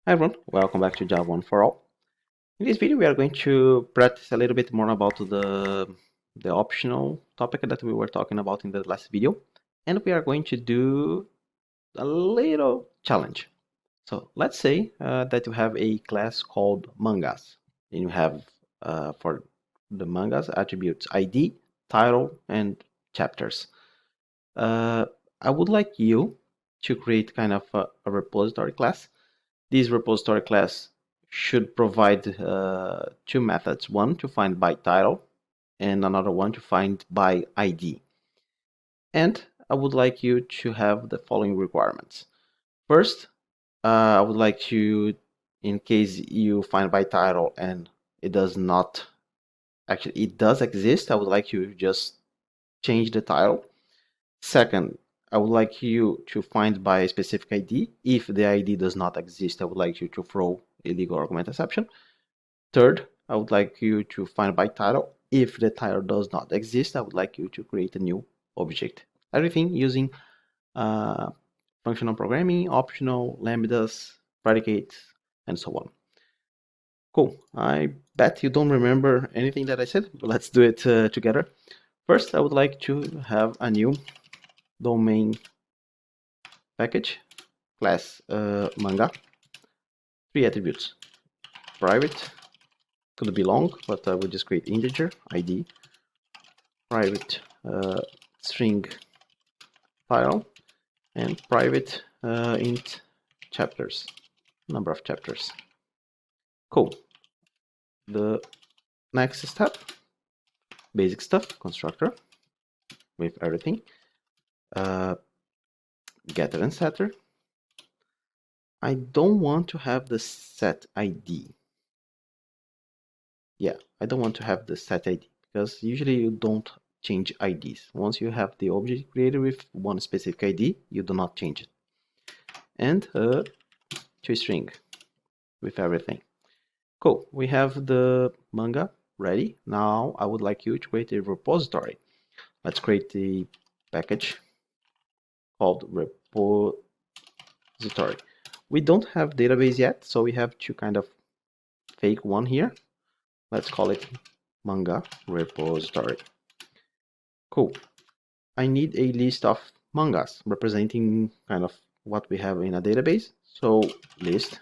Hi everyone, welcome back to Java 1 for All. In this video we are going to practice a little bit more about the optional topic that we were talking about in the last video, and we are going to do a little challenge. So let's say that you have a class called mangas, and you have for the mangas attributes ID, title, and chapters. I would like you to create kind of a repository class. This repository class should provide two methods, one to find by title and another one to find by ID. And I would like you to have the following requirements. First, I would like to, in case you find by title and it does not, actually it does exist, I would like you to just change the title. Second, I would like you to find by a specific ID. If the ID does not exist, I would like you to throw a legal argument exception. Third, I would like you to find by title. If the title does not exist, I would like you to create a new object. Everything using functional programming, optional, lambdas, predicates, and so on. Cool. I bet you don't remember anything that I said, but let's do it together. First, I would like to have a new domain package class manga. 3 attributes: private, could be long, but I will just create integer ID, private string file, and private int chapters, number of chapters. Cool. The next step, basic stuff, constructor with everything, getter and setter. I don't want to have the set ID. Yeah, I don't want to have the set ID because usually you don't change IDs. Once you have the object created with one specific ID, you do not change it. And toString with everything. Cool, we have the manga ready. Now I would like you to create a repository. Let's create the package called repository. We don't have database yet, so we have to kind of fake one here. Let's call it manga repository. Cool. I need a list of mangas representing kind of what we have in a database. So list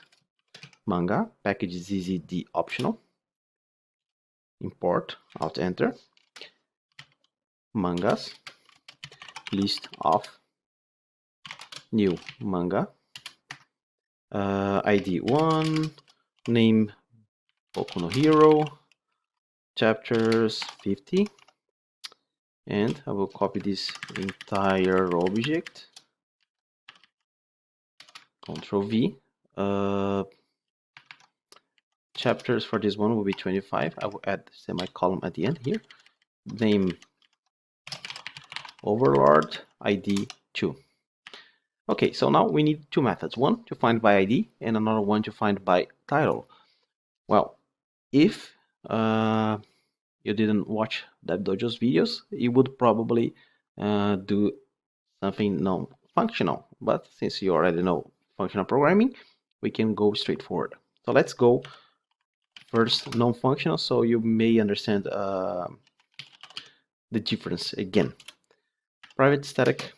manga, package zzd optional, import, alt enter, mangas, list of new manga, ID 1, name Boku no Hero, chapters 50, and I will copy this entire object, Ctrl V. Chapters for this one will be 25. I will add semicolon at the end here. Name overlord, ID 2. Okay, so now we need two methods, one to find by ID and another one to find by title. Well, if you didn't watch DevDojo's videos, you would probably do something non-functional, but since you already know functional programming, we can go straight forward. So let's go first non-functional, so you may understand the difference again. Private static,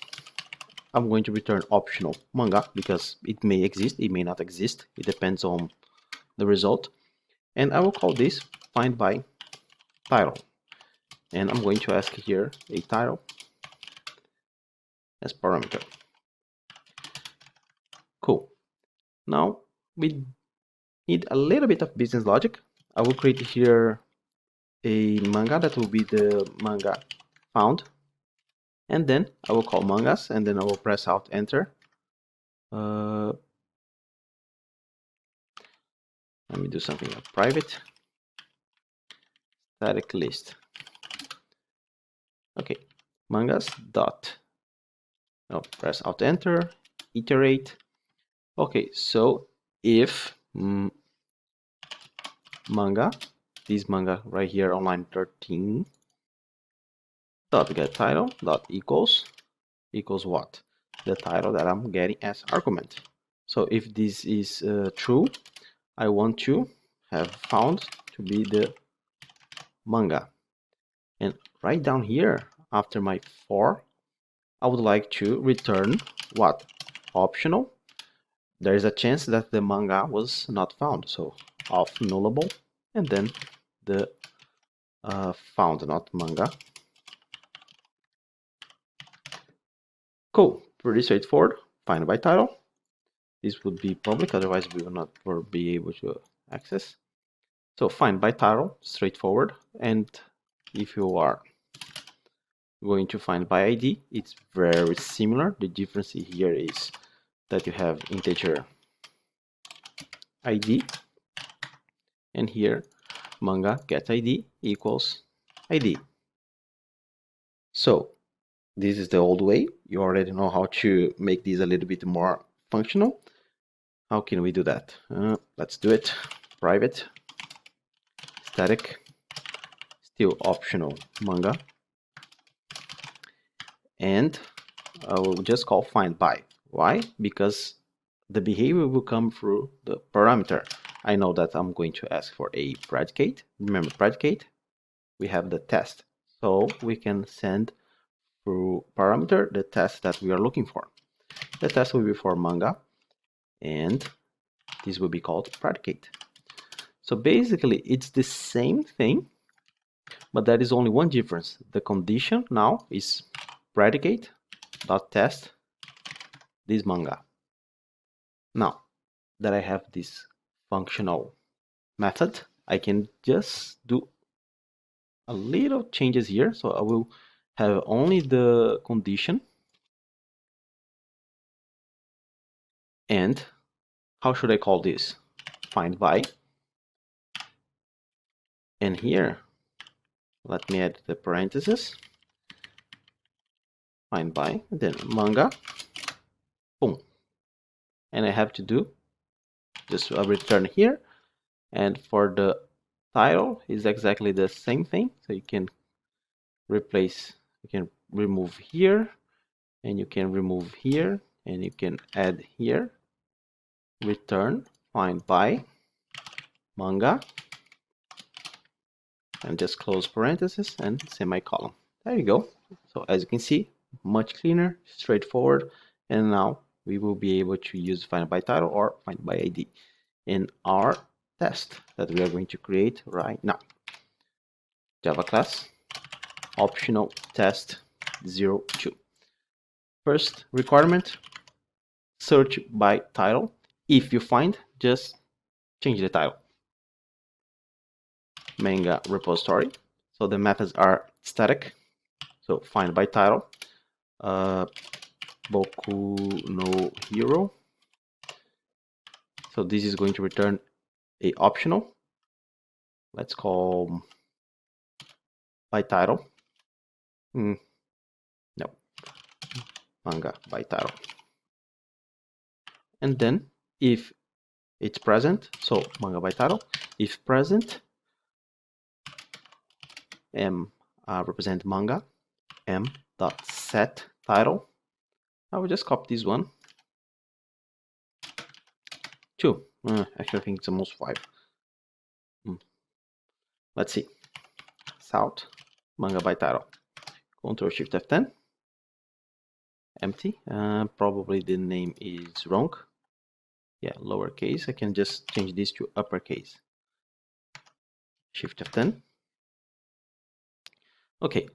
I'm going to return optional manga because it may exist, it may not exist, it depends on the result. And I will call this find by title, and I'm going to ask here a title as parameter. Cool. Now we need a little bit of business logic. I will create here a manga that will be the manga found, and then I will call mangas, and then I will press alt enter. Let me do something like private static list. Okay, mangas dot. Now press alt enter, iterate. Okay, so if manga, this manga right here on line 13, dot get title dot equals what? The title that I'm getting as argument. So if this is true, I want to have found to be the manga. And right down here, after my for, I would like to return what? Optional. There is a chance that the manga was not found, so of nullable, and then the found, not manga. Cool, pretty straightforward. Find by title. This would be public, otherwise we will not be able to access. So find by title, straightforward. And if you are going to find by ID, it's very similar. The difference here is that you have integer ID, and here manga get ID equals ID. So this is the old way. You already know how to make this a little bit more functional. How can we do that? Let's do it. Private static, still optional manga, and I will just call find by. Why? Because the behavior will come through the parameter. I know that I'm going to ask for a predicate. Remember, predicate, we have the test, so we can send through parameter the test that we are looking for. The test will be for manga, and this will be called predicate. So basically it's the same thing, but there is only one difference. The condition now is predicate dot test this manga. Now that I have this functional method, I can just do a little changes here. So I will have only the condition, and how should I call this? Find by, and here let me add the parentheses, find by, and then manga, boom. And I have to do just a return here, and for the title is exactly the same thing. So you can replace, you can remove here, and you can remove here, and you can add here, return find by manga, and just close parentheses and semicolon. There you go. So as you can see, much cleaner, straightforward, and now we will be able to use find by title or find by ID in our test that we are going to create right now. Java class optional test 02. First requirement, search by title. If you find, just change the title. Manga repository. So the methods are static. So find by title. Boku no Hero. So this is going to return a optional. Let's call by title. No, manga by title. And then if it's present, so manga by title. If present, m represent manga, m dot set title. I will just copy this one. 2. Actually, I think it's almost 5. Let's see. South manga by title. Control Shift F10. Empty. Probably the name is wrong. Yeah, lowercase. I can just change this to uppercase. Shift F10. Okay.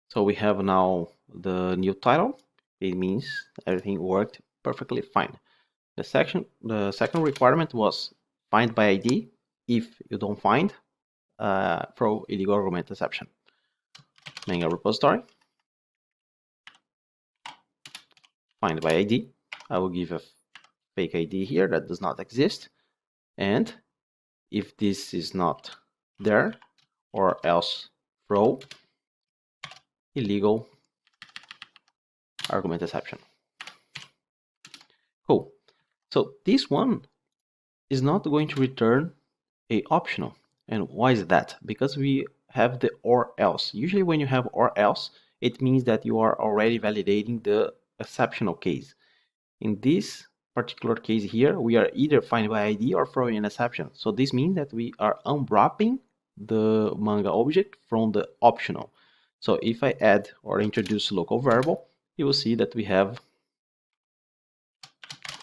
So we have now the new title. It means everything worked perfectly fine. The second requirement was find by ID. If you don't find, throw illegal argument exception. Manga repository. Find by ID. I will give a fake ID here that does not exist. And if this is not there, or else throw illegal argument exception. Cool. So this one is not going to return a optional. And why is that? Because we have the or else. Usually when you have or else, it means that you are already validating the exceptional case. In this particular case here, we are either find by ID or throwing an exception. So this means that we are unwrapping the manga object from the optional. So if I add or introduce local variable, you will see that we have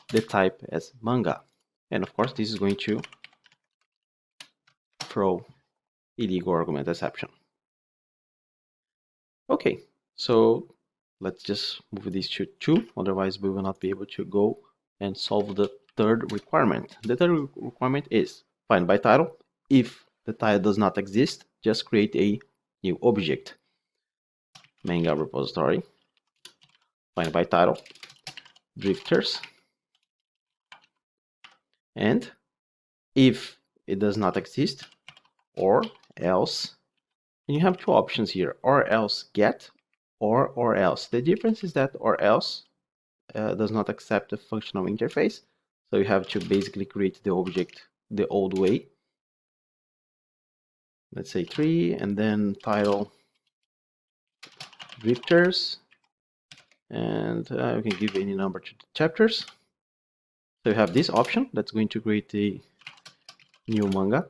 the type as manga. And of course, this is going to throw illegal argument exception. Okay, so let's just move this to 2, otherwise we will not be able to go and solve the third requirement. The third requirement is find by title. If the title does not exist, just create a new object. Manga repository, find by title, drifters, and if it does not exist, or else, and you have two options here, or else get or else. The difference is that or else does not accept the functional interface, so you have to basically create the object the old way. Let's say 3, and then title drifters, and you can give any number to the chapters. So you have this option that's going to create a new manga.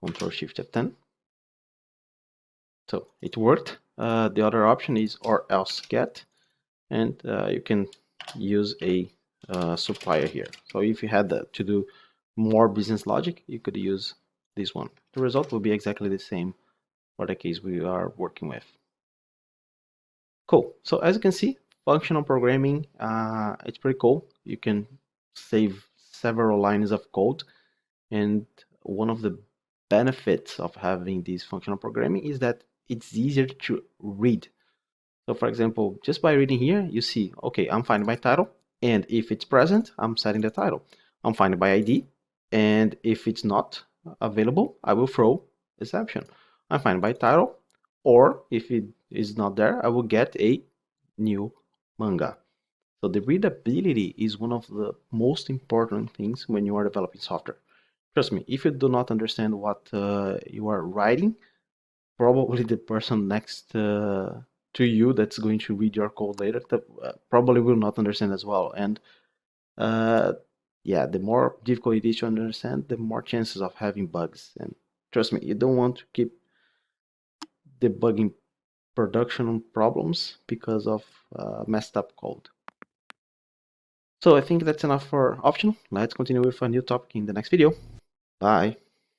Ctrl+Shift F10. So it worked. The other option is or else get, and you can use a supplier here. So if you had to do more business logic, you could use this one. The result will be exactly the same for the case we are working with. Cool. So as you can see, functional programming, it's pretty cool. You can save several lines of code, and one of the benefits of having this functional programming is that it's easier to read. So for example, just by reading here, you see, okay, I'm finding by title, and if it's present, I'm setting the title. I'm finding by ID, and if it's not available, I will throw exception. I'm finding by title, or if it is not there, I will get a new manga. So the readability is one of the most important things when you are developing software. Trust me, if you do not understand what you are writing, probably the person next to you that's going to read your code later probably will not understand as well. And yeah, the more difficult it is to understand, the more chances of having bugs. And trust me, you don't want to keep debugging production problems because of messed up code. So I think that's enough for optional. Let's continue with a new topic in the next video. Bye.